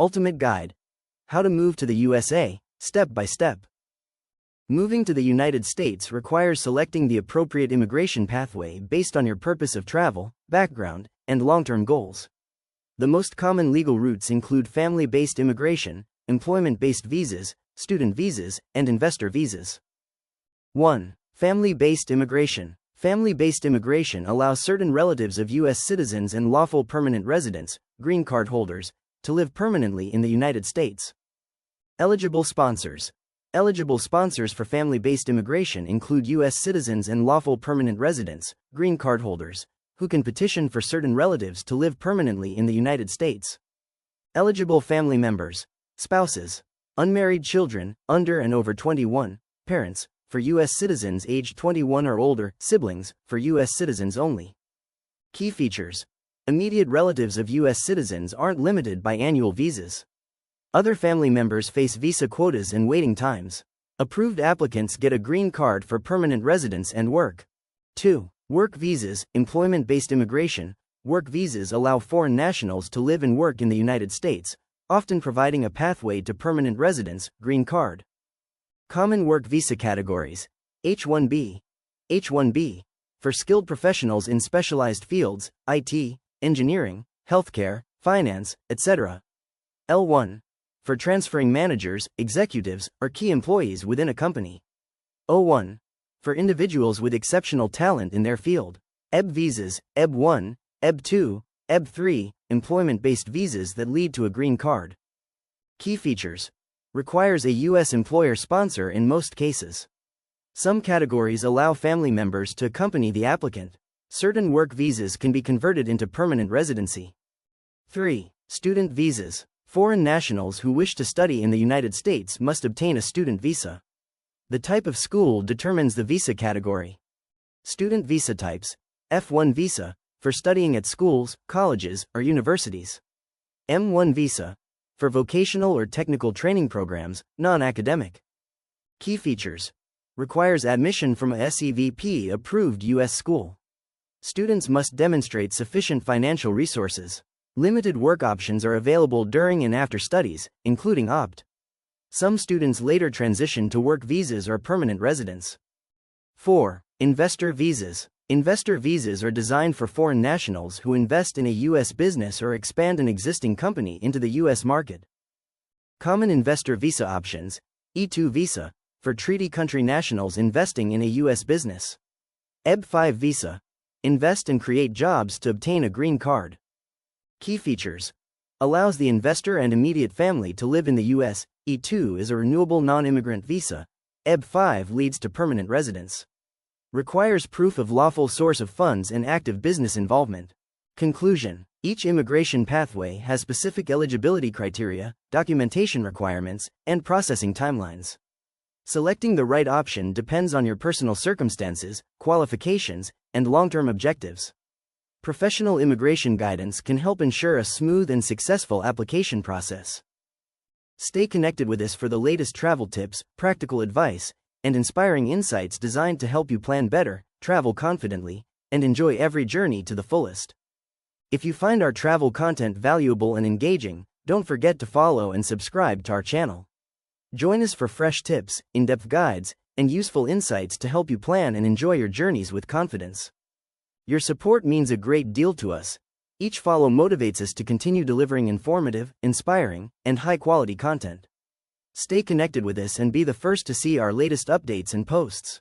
Ultimate Guide. How to move to the USA, step by step. Moving to the United States requires selecting the appropriate immigration pathway based on your purpose of travel, background, and long-term goals. The most common legal routes include family-based immigration, employment-based visas, student visas, and investor visas. 1. Family-based immigration. Family-based immigration allows certain relatives of U.S. citizens and lawful permanent residents, green card holders, to live permanently in the United States. Eligible sponsors. Eligible sponsors for family-based immigration include U.S. citizens and lawful permanent residents, green card holders, who can petition for certain relatives to live permanently in the United States. Eligible family members. Spouses. Unmarried children, under and over 21, parents, for U.S. citizens aged 21 or older, siblings, for U.S. citizens only. Key features. Immediate relatives of U.S. citizens aren't limited by annual visas. Other family members face visa quotas and waiting times. Approved applicants get a green card for permanent residence and work. 2. Work visas. Employment-based immigration. Work visas allow foreign nationals to live and work in the United States, often providing a pathway to permanent residence, green card. Common work visa categories. H-1B. H-1B, for skilled professionals in specialized fields, IT, engineering, healthcare, finance, etc. L-1, for transferring managers, executives, or key employees within a company. O-1, for individuals with exceptional talent in their field. EB visas, EB-1, EB-2, EB-3, employment-based visas that lead to a green card. Key features. Requires a U.S. employer sponsor in most cases. Some categories allow family members to accompany the applicant. Certain work visas can be converted into permanent residency. 3. Student visas. Foreign nationals who wish to study in the United States must obtain a student visa. The type of school determines the visa category. Student visa types. F-1 visa, for studying at schools, colleges, or universities. M-1 visa, for vocational or technical training programs, non-academic. Key features. Requires admission from a SEVP-approved U.S. school. Students must demonstrate sufficient financial resources. Limited work options are available during and after studies, including OPT. Some students later transition to work visas or permanent residence. 4. Investor visas. Investor visas are designed for foreign nationals who invest in a U.S. business or expand an existing company into the U.S. market. Common investor visa options. E-2 visa, for treaty country nationals investing in a U.S. business. EB-5 visa, invest and create jobs to obtain a green card. Key features. Allows the investor and immediate family to live in the U.S. E-2 is a renewable non-immigrant visa. EB-5 leads to permanent residence. Requires proof of lawful source of funds and active business involvement. Conclusion. Each immigration pathway has specific eligibility criteria, documentation requirements, and processing timelines. Selecting the right option depends on your personal circumstances, qualifications, and long-term objectives. Professional immigration guidance can help ensure a smooth and successful application process. Stay connected with us for the latest travel tips, practical advice, and inspiring insights designed to help you plan better, travel confidently, and enjoy every journey to the fullest. If you find our travel content valuable and engaging, don't forget to follow and subscribe to our channel. Join us for fresh tips, in-depth guides, and useful insights to help you plan and enjoy your journeys with confidence. Your support means a great deal to us. Each follow motivates us to continue delivering informative, inspiring, and high-quality content. Stay connected with us and be the first to see our latest updates and posts.